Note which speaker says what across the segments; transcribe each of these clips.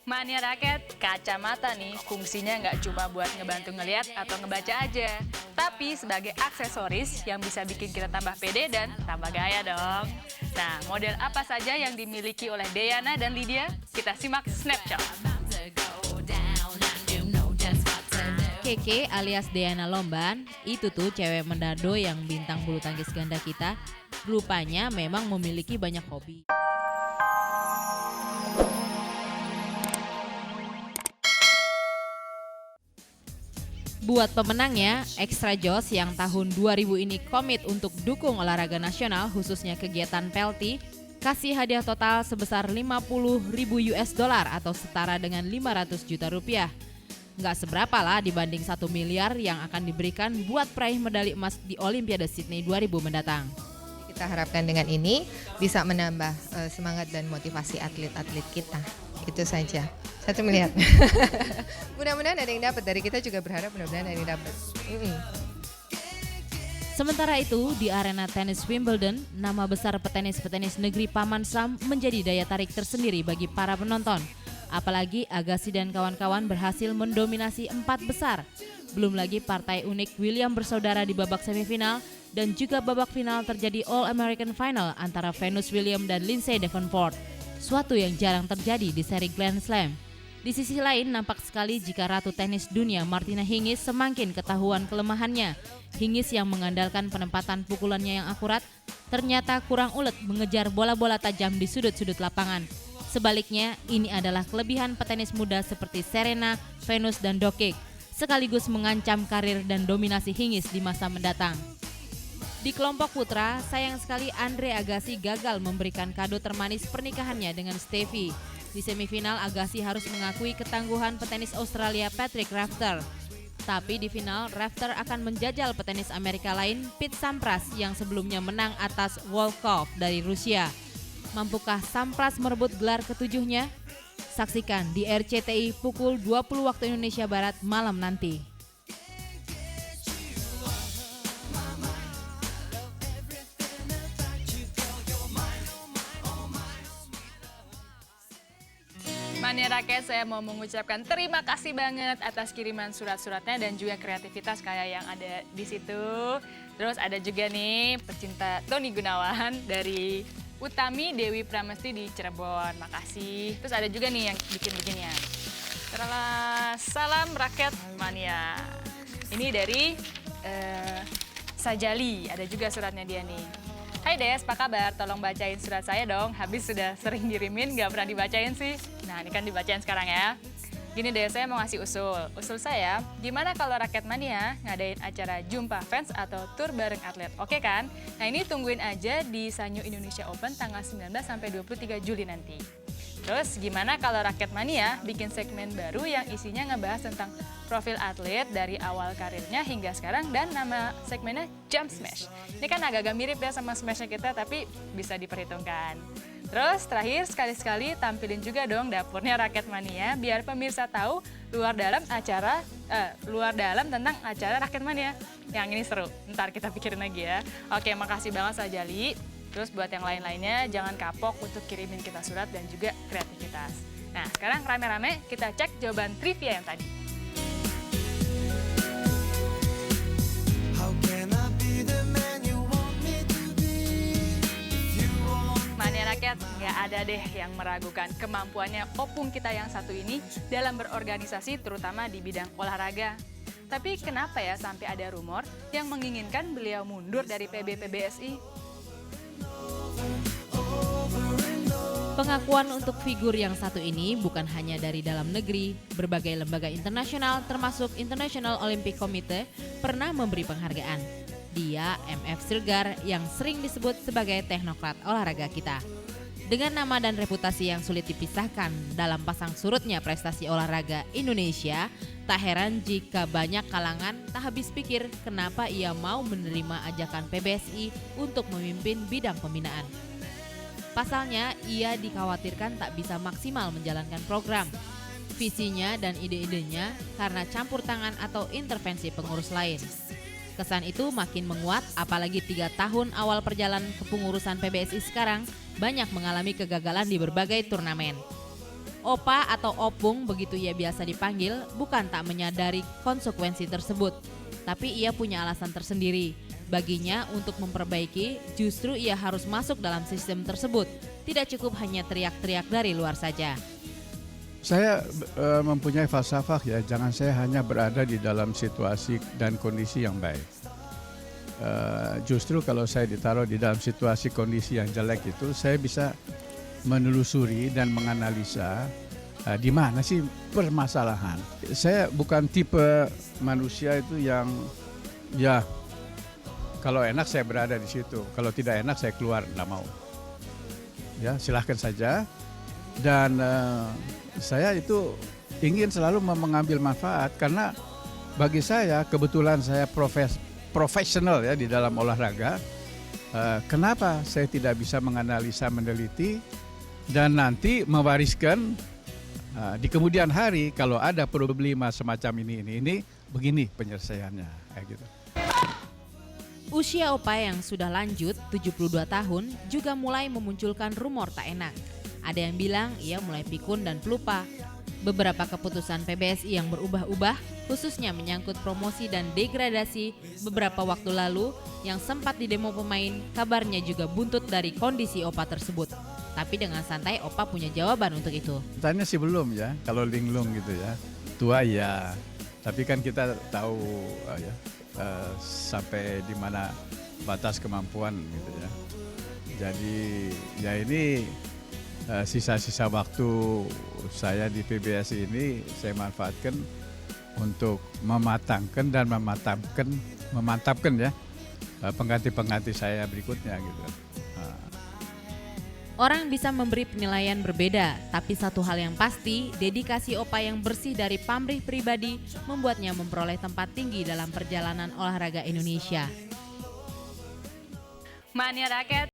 Speaker 1: Mania raket, kacamata nih fungsinya nggak cuma buat ngebantu ngeliat atau ngebaca aja, tapi sebagai aksesoris yang bisa bikin kita tambah pede dan tambah gaya dong. Nah, model apa saja yang dimiliki oleh Deyana dan Lydia? Kita simak snapshot.
Speaker 2: Keke alias Deyana Lomban, itu tuh cewek Manado yang bintang bulu tangkis ganda kita, rupanya memang memiliki banyak hobi. Buat pemenangnya, Extra Joss yang tahun 2000 ini komit untuk dukung olahraga nasional khususnya kegiatan pelti, kasih hadiah total sebesar 50.000 US dollar atau setara dengan 500 juta rupiah. Nggak seberapa lah dibanding 1 miliar yang akan diberikan buat peraih medali emas di Olimpiade Sydney 2000 mendatang.
Speaker 3: Kita harapkan dengan ini bisa menambah semangat dan motivasi atlet-atlet kita. Itu saja. 1 miliar. Mudah-mudahan ada yang dapat. Dari kita juga berharap mudah-mudahan ada yang dapat.
Speaker 2: Sementara itu, di arena tenis Wimbledon, nama besar petenis-petenis negeri Paman Sam menjadi daya tarik tersendiri bagi para penonton. Apalagi Agassi dan kawan-kawan berhasil mendominasi 4 besar. Belum lagi partai unik William bersaudara di babak semifinal dan juga babak final terjadi All American Final antara Venus Williams dan Lindsay Davenport. Suatu yang jarang terjadi di seri Grand Slam. Di sisi lain nampak sekali jika ratu tenis dunia Martina Hingis semakin ketahuan kelemahannya. Hingis yang mengandalkan penempatan pukulannya yang akurat ternyata kurang ulet mengejar bola-bola tajam di sudut-sudut lapangan. Sebaliknya, ini adalah kelebihan petenis muda seperti Serena, Venus, dan Doncic, sekaligus mengancam karir dan dominasi Hingis di masa mendatang. Di kelompok putra, sayang sekali Andre Agassi gagal memberikan kado termanis pernikahannya dengan Steffi. Di semifinal, Agassi harus mengakui ketangguhan petenis Australia Patrick Rafter. Tapi di final, Rafter akan menjajal petenis Amerika lain Pete Sampras yang sebelumnya menang atas Volkov dari Rusia. Mampukah Sampras merebut gelar ketujuhnya? Saksikan di RCTI pukul 20 waktu Indonesia Barat malam nanti.
Speaker 1: Mania raket, saya mau mengucapkan terima kasih banget atas kiriman surat-suratnya dan juga kreativitas kayak yang ada di situ. Terus ada juga nih pecinta Tony Gunawan dari Utami Dewi Pramesti di Cirebon. Makasih. Terus ada juga nih yang bikin-bikinnya. Salam raket mania. Ini dari Sajali. Ada juga suratnya dia nih. Hai Des, apa kabar? Tolong bacain surat saya dong. Habis sudah sering ngirimin, gak pernah dibacain sih. Nah, ini kan dibacain sekarang ya. Gini deh, saya mau ngasih usul. Usul saya, gimana kalau Raket Mania ngadain acara jumpa fans atau tour bareng atlet? Oke kan? Nah, ini tungguin aja di Sanyo Indonesia Open tanggal 19 sampai 23 Juli nanti. Terus gimana kalau Raket Mania bikin segmen baru yang isinya ngebahas tentang profil atlet dari awal karirnya hingga sekarang dan nama segmennya Jump Smash. Ini kan agak-agak mirip ya sama Smashnya kita tapi bisa diperhitungkan. Terus terakhir sekali-sekali tampilin juga dong dapurnya Raket Mania biar pemirsa tahu luar dalam tentang acara Raket Mania. Yang ini seru, ntar kita pikirin lagi ya. Oke, makasih banget Sajali. Terus buat yang lain-lainnya jangan kapok untuk kirimin kita surat dan juga kreativitas. Nah, sekarang rame-rame kita cek jawaban trivia yang tadi. Mania rakyat, nggak ada deh yang meragukan kemampuannya opung kita yang satu ini dalam berorganisasi terutama di bidang olahraga. Tapi kenapa ya sampai ada rumor yang menginginkan beliau mundur dari PBPBSI?
Speaker 2: Pengakuan untuk figur yang satu ini bukan hanya dari dalam negeri, berbagai lembaga internasional termasuk International Olympic Committee pernah memberi penghargaan. Dia MF Siregar yang sering disebut sebagai teknokrat olahraga kita. Dengan nama dan reputasi yang sulit dipisahkan dalam pasang surutnya prestasi olahraga Indonesia, tak heran jika banyak kalangan tak habis pikir kenapa ia mau menerima ajakan PBSI untuk memimpin bidang pembinaan. Pasalnya, ia dikhawatirkan tak bisa maksimal menjalankan program, visinya dan ide-idenya karena campur tangan atau intervensi pengurus lain. Kesan itu makin menguat apalagi 3 tahun awal perjalanan kepengurusan PBSI sekarang banyak mengalami kegagalan di berbagai turnamen. Opa atau Opung begitu ia biasa dipanggil bukan tak menyadari konsekuensi tersebut, tapi ia punya alasan tersendiri. Baginya untuk memperbaiki justru ia harus masuk dalam sistem tersebut, tidak cukup hanya teriak-teriak dari luar saja.
Speaker 4: Saya mempunyai falsafah ya, jangan saya hanya berada di dalam situasi dan kondisi yang baik. Justru kalau saya ditaruh di dalam situasi kondisi yang jelek itu, saya bisa menelusuri dan menganalisa di mana sih permasalahan. Saya bukan tipe manusia itu yang ya kalau enak saya berada di situ, kalau tidak enak saya keluar, nggak mau. Ya silahkan saja. Dan saya itu ingin selalu mengambil manfaat karena bagi saya kebetulan saya profesional ya di dalam olahraga. Kenapa saya tidak bisa menganalisa, meneliti dan nanti mewariskan di kemudian hari kalau ada problema semacam ini begini penyelesaiannya kayak gitu.
Speaker 2: Usia Opa yang sudah lanjut 72 tahun juga mulai memunculkan rumor tak enak. Ada yang bilang ia mulai pikun dan pelupa. Beberapa keputusan PBSI yang berubah-ubah, khususnya menyangkut promosi dan degradasi beberapa waktu lalu yang sempat didemo pemain, kabarnya juga buntut dari kondisi Opa tersebut. Tapi dengan santai Opa punya jawaban untuk itu.
Speaker 4: Tanya sih belum ya, kalau linglung gitu ya. Tua ya, tapi kan kita tahu ya sampai di mana batas kemampuan gitu ya. Jadi ya ini sisa-sisa waktu saya di PBSI ini saya manfaatkan untuk mematangkan dan memantapkan ya pengganti-pengganti saya berikutnya gitu.
Speaker 2: Orang bisa memberi penilaian berbeda, tapi satu hal yang pasti, dedikasi Opa yang bersih dari pamrih pribadi membuatnya memperoleh tempat tinggi dalam perjalanan olahraga Indonesia.
Speaker 1: Mania Raket.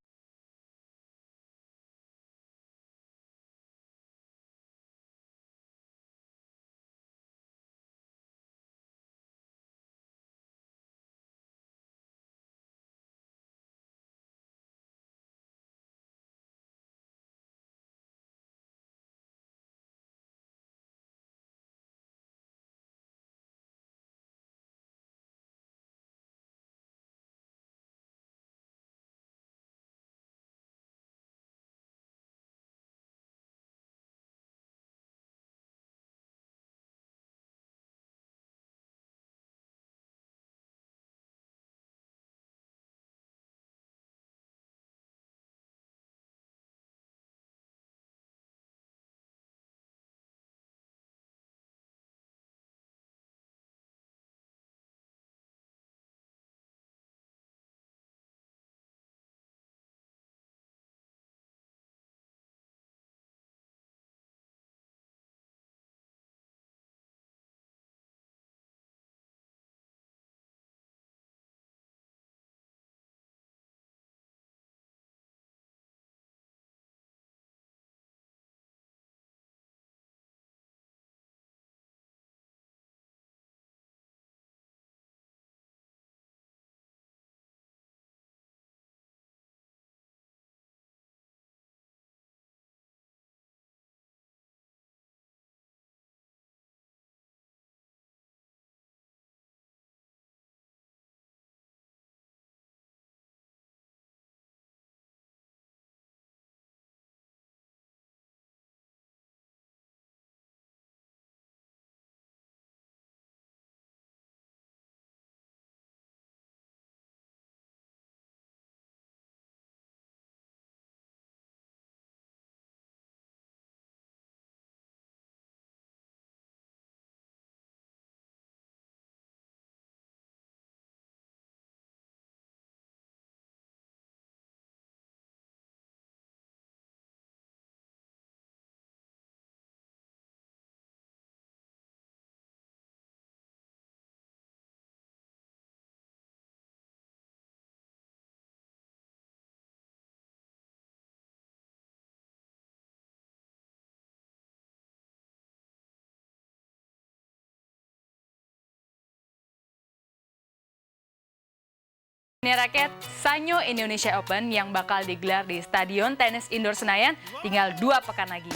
Speaker 1: Mania Raket Sanyo Indonesia Open yang bakal digelar di Stadion Tenis Indoor Senayan tinggal 2 pekan lagi.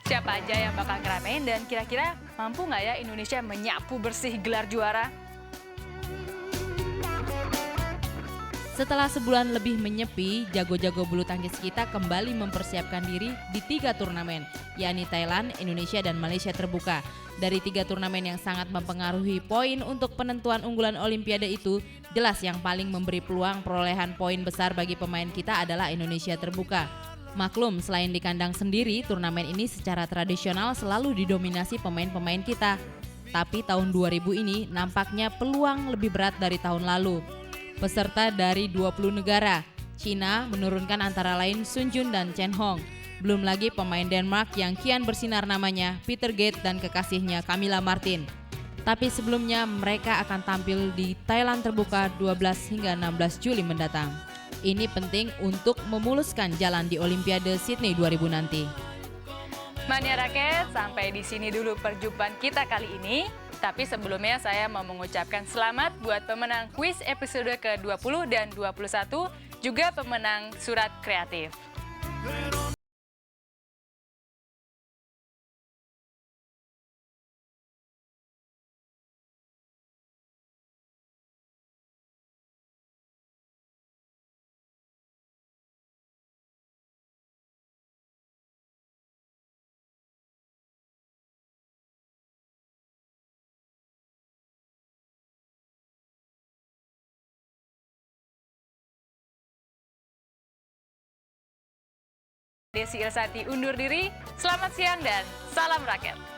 Speaker 1: Siapa aja yang bakal ngeramein dan kira-kira mampu nggak ya Indonesia menyapu bersih gelar juara?
Speaker 2: Setelah sebulan lebih menyepi, jago-jago bulu tangkis kita kembali mempersiapkan diri di 3 turnamen, yakni Thailand, Indonesia, dan Malaysia terbuka. Dari 3 turnamen yang sangat mempengaruhi poin untuk penentuan unggulan Olimpiade itu, jelas yang paling memberi peluang perolehan poin besar bagi pemain kita adalah Indonesia terbuka. Maklum, selain di kandang sendiri, turnamen ini secara tradisional selalu didominasi pemain-pemain kita. Tapi tahun 2000 ini nampaknya peluang lebih berat dari tahun lalu. Peserta dari 20 negara, Cina menurunkan antara lain Sun Jun dan Chen Hong. Belum lagi pemain Denmark yang kian bersinar namanya, Peter Gate dan kekasihnya Camilla Martin. Tapi sebelumnya mereka akan tampil di Thailand terbuka 12 hingga 16 Juli mendatang. Ini penting untuk memuluskan jalan di Olimpiade Sydney 2000 nanti.
Speaker 1: Mania Raket, sampai di sini dulu perjumpaan kita kali ini. Tapi sebelumnya saya mau mengucapkan selamat buat pemenang kuis episode ke-20 dan 21, juga pemenang surat kreatif. Desi Ilsati undur diri, selamat siang dan salam raket.